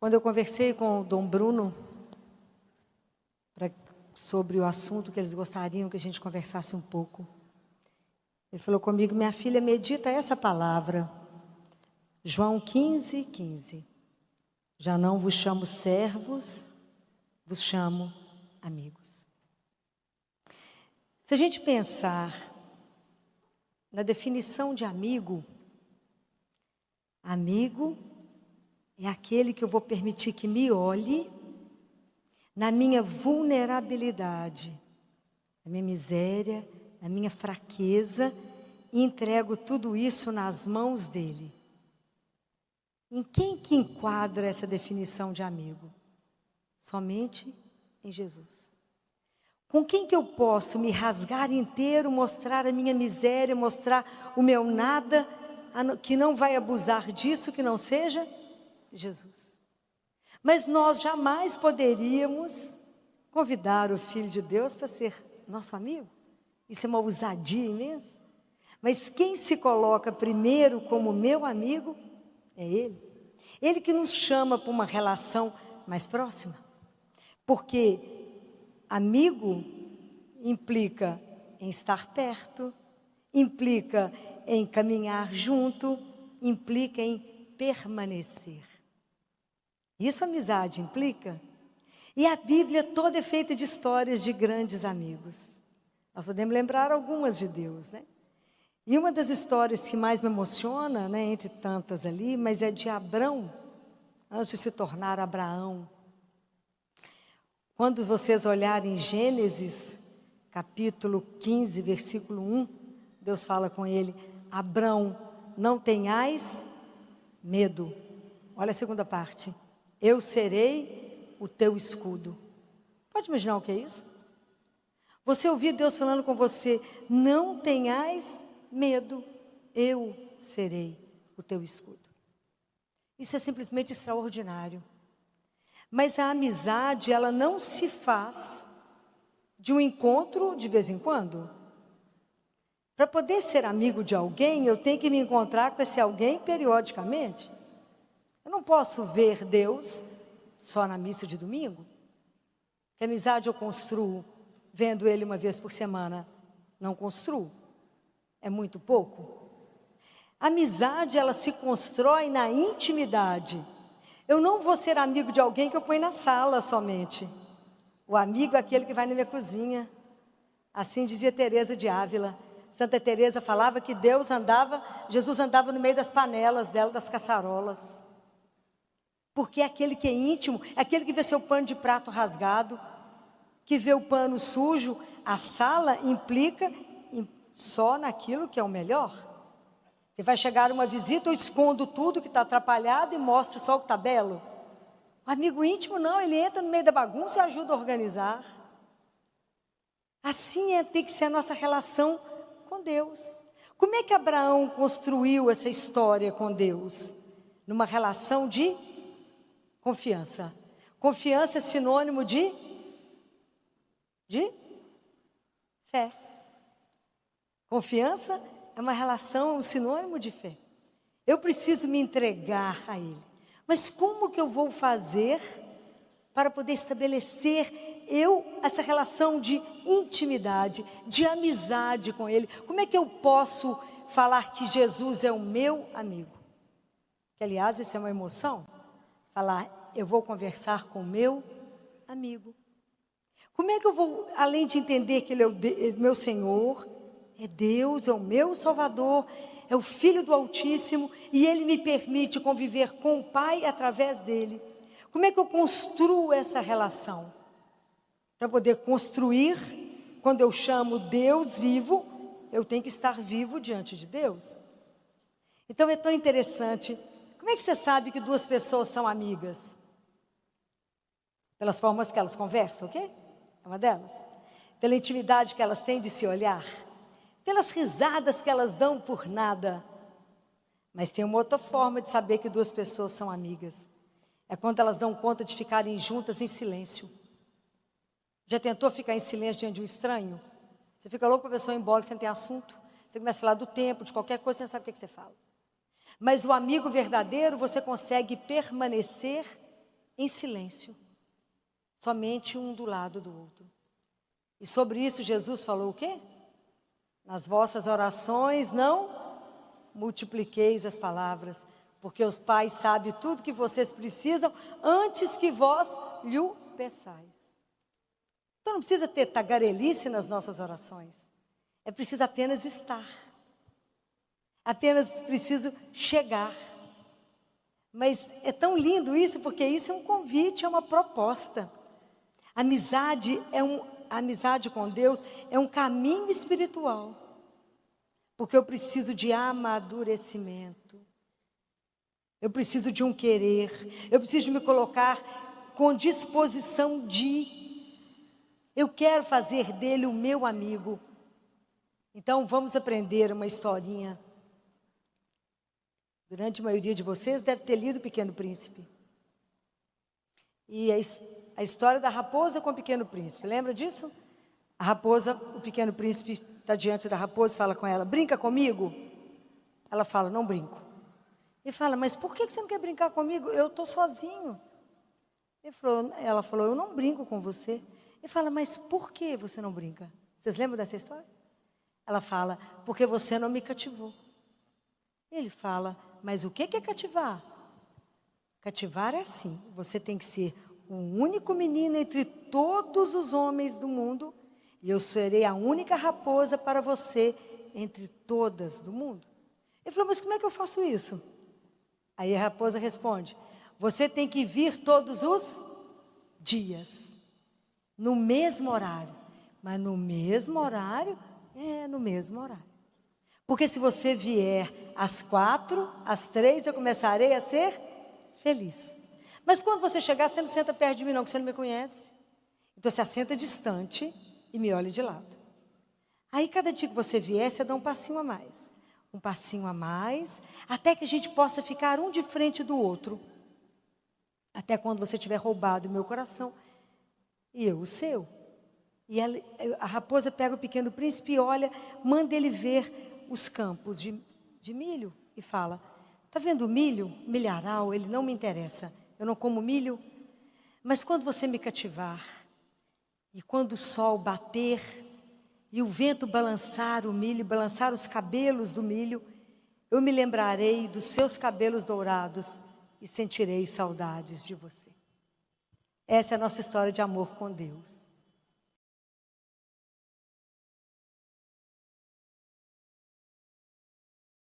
Quando eu conversei com o Dom Bruno sobre o assunto que eles gostariam que a gente conversasse um pouco, ele falou comigo: minha filha, medita essa palavra, João 15:15. Já não vos chamo servos, vos chamo amigos. Se a gente pensar na definição de amigo, amigo é aquele que eu vou permitir que me olhe na minha vulnerabilidade, na minha miséria, na minha fraqueza, e entrego tudo isso nas mãos dele. Em quem que enquadra essa definição de amigo? Somente em Jesus. Com quem que eu posso me rasgar inteiro, mostrar a minha miséria, mostrar o meu nada, que não vai abusar disso, que não seja Jesus. Mas nós jamais poderíamos convidar o Filho de Deus para ser nosso amigo. Isso é uma ousadia imensa. Mas quem se coloca primeiro como meu amigo é Ele. Ele que nos chama para uma relação mais próxima. Porque amigo implica em estar perto, implica em caminhar junto, implica em permanecer. Isso amizade implica. E a Bíblia toda é feita de histórias de grandes amigos. Nós podemos lembrar algumas de Deus, né? E uma das histórias que mais me emociona, né, entre tantas ali, mas é de Abrão, antes de se tornar Abraão. Quando vocês olharem Gênesis, capítulo 15, versículo 1, Deus fala com ele: Abrão, não tenhais medo. Olha a segunda parte. Eu serei o teu escudo. Pode imaginar o que é isso? Você ouvir Deus falando com você: não tenhais medo, eu serei o teu escudo. Isso é simplesmente extraordinário. Mas a amizade, ela não se faz de um encontro de vez em quando. Para poder ser amigo de alguém, eu tenho que me encontrar com esse alguém periodicamente. Eu não posso ver Deus só na missa de domingo. Que amizade eu construo vendo Ele uma vez por semana? Não construo. É muito pouco. A amizade, ela se constrói na intimidade. Eu não vou ser amigo de alguém que eu ponho na sala somente. O amigo é aquele que vai na minha cozinha. Assim dizia Teresa de Ávila. Santa Teresa falava que Jesus andava no meio das panelas dela, das caçarolas. Porque é aquele que é íntimo, é aquele que vê seu pano de prato rasgado, que vê o pano sujo. A sala implica só naquilo que é o melhor. Que vai chegar uma visita, eu escondo tudo que está atrapalhado e mostro só o que está belo. O amigo íntimo não, ele entra no meio da bagunça e ajuda a organizar. Assim tem que ser a nossa relação com Deus. Como é que Abraão construiu essa história com Deus? Numa relação de confiança. Confiança é sinônimo de fé. Confiança é uma relação, um sinônimo de fé. Eu preciso me entregar a Ele. Mas como que eu vou fazer para poder estabelecer essa relação de intimidade, de amizade com Ele? Como é que eu posso falar que Jesus é o meu amigo? Que, aliás, isso é uma emoção. Falar, eu vou conversar com o meu amigo. Como é que eu vou, além de entender que Ele é o meu Senhor, é Deus, é o meu Salvador, é o Filho do Altíssimo, e Ele me permite conviver com o Pai através dEle. Como é que eu construo essa relação? Para poder construir, quando eu chamo Deus vivo, eu tenho que estar vivo diante de Deus. Então é tão interessante. Como é que você sabe que duas pessoas são amigas? Pelas formas que elas conversam, ok? É uma delas. Pela intimidade que elas têm de se olhar. Pelas risadas que elas dão por nada. Mas tem uma outra forma de saber que duas pessoas são amigas. É quando elas dão conta de ficarem juntas em silêncio. Já tentou ficar em silêncio diante de um estranho? Você fica louco para a pessoa ir embora, que você não tem assunto. Você começa a falar do tempo, de qualquer coisa, você não sabe o que você fala. Mas o amigo verdadeiro, você consegue permanecer em silêncio, somente um do lado do outro. E sobre isso Jesus falou o quê? Nas vossas orações não multipliqueis as palavras, porque os pais sabem tudo que vocês precisam antes que vós lhe peçais. Então não precisa ter tagarelice nas nossas orações. É preciso apenas estar. Apenas preciso chegar. Mas é tão lindo isso, porque isso é um convite, é uma proposta. A amizade com Deus é um caminho espiritual. Porque eu preciso de amadurecimento. Eu preciso de um querer. Eu preciso de me colocar com disposição de. Eu quero fazer dele o meu amigo. Então vamos aprender uma historinha. Grande maioria de vocês deve ter lido O Pequeno Príncipe. E a história da raposa com o Pequeno Príncipe, lembra disso? A raposa, o Pequeno Príncipe está diante da raposa e fala com ela, brinca comigo? Ela fala, não brinco. Ele fala, mas por que você não quer brincar comigo? Eu estou sozinho. Ela falou, eu não brinco com você. Ele fala, mas por que você não brinca? Vocês lembram dessa história? Ela fala, porque você não me cativou. Ele fala, mas o que é cativar? Cativar é assim, você tem que ser o único menino entre todos os homens do mundo, e eu serei a única raposa para você entre todas do mundo. Ele falou, mas como é que eu faço isso? Aí a raposa responde, você tem que vir todos os dias, no mesmo horário. Mas no mesmo horário? É, no mesmo horário. Porque se você vier às 4, às 3, eu começarei a ser feliz. Mas quando você chegar, você não senta perto de mim não, porque você não me conhece. Então você assenta distante e me olha de lado. Aí cada dia que você vier, você dá um passinho a mais. Um passinho a mais, até que a gente possa ficar um de frente do outro. Até quando você tiver roubado o meu coração e eu o seu. E a raposa pega o Pequeno Príncipe e olha, manda ele ver os campos de milho e fala, está vendo o milho? Milharal, ele não me interessa. Eu não como milho. Mas quando você me cativar, e quando o sol bater, e o vento balançar o milho, balançar os cabelos do milho, eu me lembrarei dos seus cabelos dourados e sentirei saudades de você. Essa é a nossa história de amor com Deus.